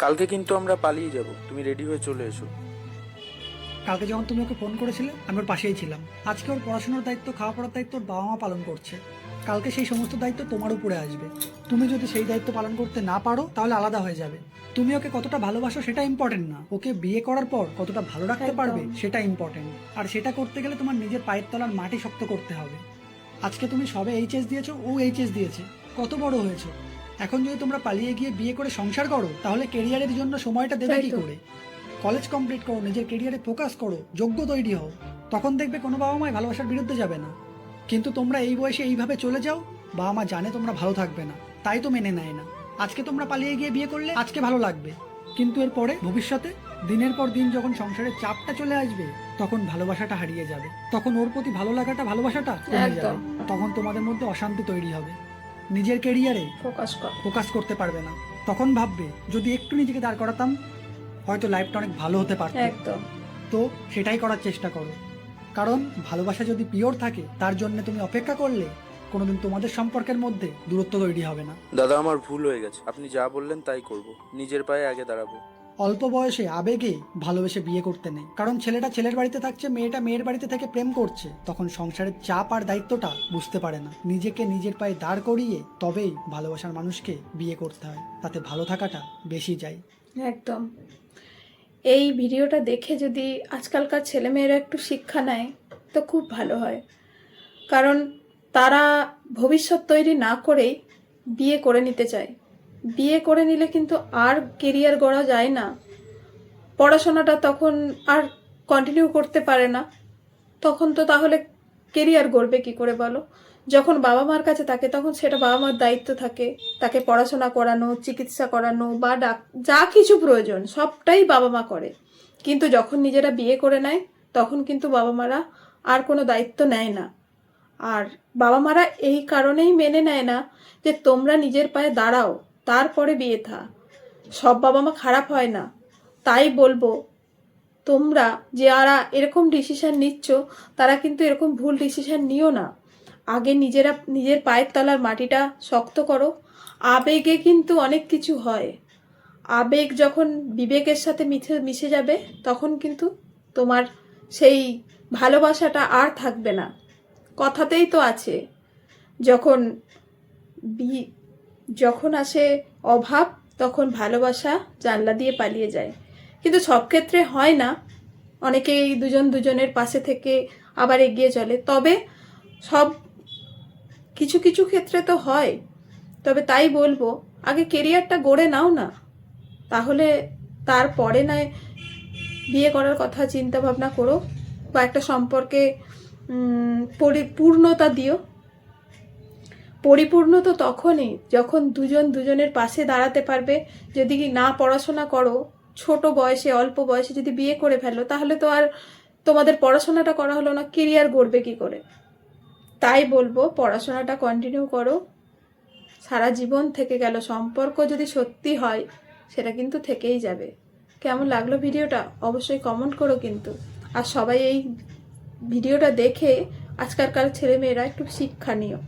কালকে কিন্তু আমরা পালিয়ে যাব, তুমি রেডি হয়ে চলে এসো। কালকে যখন তুমি ওকে ফোন করেছিলে আমি ওর পাশেই ছিলাম। আজকে ওর পড়াশোনার দায়িত্ব, খাওয়া পড়ার দায়িত্ব ওর বাবা মা পালন করছে। কালকে সেই সমস্ত দায়িত্ব তোমার উপরে আসবে। তুমি যদি সেই দায়িত্ব পালন করতে না পারো তাহলে আলাদা হয়ে যাবে। তুমি ওকে কতটা ভালোবাসো সেটা ইম্পর্টেন্ট না, ওকে বিয়ে করার পর কতটা ভালো রাখতে পারবে সেটা ইম্পর্টেন্ট। আর সেটা করতে গেলে তোমার নিজের পায়ের তলার মাটি শক্ত করতে হবে। আজকে তুমি সবে এইচএস দিয়েছো, ও এইচএস দিয়েছে, কত বড় হয়েছো। এখন যদি তোমরা পালিয়ে গিয়ে বিয়ে করে সংসার করো তাহলে কেরিয়ারের জন্য সময়টা দেবে কি করে? কলেজ কমপ্লিট করো, নিজের কেরিয়ারে ফোকাস করো, যোগ্য তৈরি হও। তখন দেখবে কোনো বাবা মাই ভালোবাসার বিরুদ্ধে যাবে না। কিন্তু তোমরা এই বয়সে এইভাবে চলে যাও, বাবা মা জানে তোমরা ভালো থাকবে না, তাই তো মেনে নেয় না। আজকে তোমরা পালিয়ে গিয়ে বিয়ে করলে আজকে ভালো লাগবে, কিন্তু এরপরে ভবিষ্যতে দিনের পর দিন যখন সংসারের চাপটা চলে আসবে তখন ভালোবাসাটা হারিয়ে যাবে। তখন ওর প্রতি ভালো লাগাটা, ভালোবাসাটা কমে যাবে। তখন তোমাদের মধ্যে অশান্তি তৈরি হবে, নিজের কেরিয়ারে ফোকাস করতে পারবে না। তখন ভাববে যদি একটু নিজেকে দাঁড় করাতাম হয়তো লাইফটা অনেক ভালো হতে পারত। তো সেটাই করার চেষ্টা করো, কারণ ভালোবাসা যদি পিওর থাকে তার জন্য তুমি অপেক্ষা করলে কোনোদিন তোমাদের সম্পর্কের মধ্যে দূরত্ব তৈরি হবে না। দাদা, আমার ভুল হয়ে গেছে, আপনি যা বললেন তাই করব, নিজের পায়ে আগে দাঁড়াবো। অল্প বয়সে আবেগে ভালোবেসে বিয়ে করতে নেই, কারণ ছেলেটা ছেলের বাড়িতে থাকছে, মেয়েটা মেয়ের বাড়িতে থেকে প্রেম করছে, তখন সংসারের চাপ আর দায়িত্বটা বুঝতে পারে না। নিজেকে নিজের পায়ে দাঁড় করিয়ে তবেই ভালোবাসার মানুষকে বিয়ে করতে হয়, তাতে ভালো থাকাটা বেশি যায়। একদম। এই ভিডিওটা দেখে যদি আজকালকার ছেলেমেয়েরা একটু শিক্ষা নেয় তো খুব ভালো হয়, কারণ তারা ভবিষ্যৎ তৈরি না করেই বিয়ে করে নিতে চায়। বিয়ে করে নিলে কিন্তু আর কেরিয়ার গড়া যায় না, পড়াশোনাটা তখন আর কন্টিনিউ করতে পারে না। তখন তো তাহলে কেরিয়ার গড়বে কি করে বলো? যখন বাবা মার কাছে থাকে তখন সেটা বাবা মার দায়িত্ব থাকে, তাকে পড়াশোনা করানো, চিকিৎসা করানো বা যা কিছু প্রয়োজন সবটাই বাবা মা করে। কিন্তু যখন নিজেরা বিয়ে করে নেয় তখন কিন্তু বাবা মারা আর কোনো দায়িত্ব নেয় না। আর বাবা মারা এই কারণেই মেনে নেয় না যে তোমরা নিজের পায়ে দাঁড়াও তারপরে বিয়ে থা। সব বাবা মা খারাপ হয় না, তাই বলবো তোমরা যারা এরকম ডিসিশন নিচ্ছ তারা কিন্তু এরকম ভুল ডিসিশন নিও না। আগে নিজেরা নিজের পায়ের তলার মাটিটা শক্ত করো। আবেগে কিন্তু অনেক কিছু হয়, আবেগ যখন বিবেকের সাথে মিশে যাবে তখন কিন্তু তোমার সেই ভালোবাসাটা আর থাকবে না। কথাতেই তো আছে, যখন যখন আসে অভাব তখন ভালোবাসা জানলা দিয়ে পালিয়ে যায়। কিন্তু সব ক্ষেত্রে হয় না, অনেকেই দুজন দুজনের পাশে থেকে আবার এগিয়ে চলে, তবে সব কিছু কিছু ক্ষেত্রে তো হয়। তবে তাই বলবো আগে কেরিয়ারটা গড়ে নাও না, তাহলে তারপরে নয় বিয়ে করার কথা চিন্তা ভাবনা করো বা একটা সম্পর্কে পরিপূর্ণতা দিও। পরিপূর্ণ তো তখনই যখন দুজন দুজনের পাশে দাঁড়াতে পারবে। যদি না পড়াশোনা করো, ছোট বয়সে অল্প বয়সে যদি বিয়ে করে ফেলো তাহলে তো আর তোমাদের পড়াশোনাটা করা হলো না, কেরিয়ার গড়বে কি করে? তাই বলবো পড়াশোনাটা কন্টিনিউ করো, সারা জীবন থেকে গেল, সম্পর্ক যদি সত্যি হয় সেটা কিন্তু থেকেই যাবে। কেমন লাগলো ভিডিওটা অবশ্যই কমেন্ট করো কিন্তু। আর সবাই এই ভিডিওটা দেখে আজকালকার ছেলেমেয়েরা একটু শিক্ষা নিও।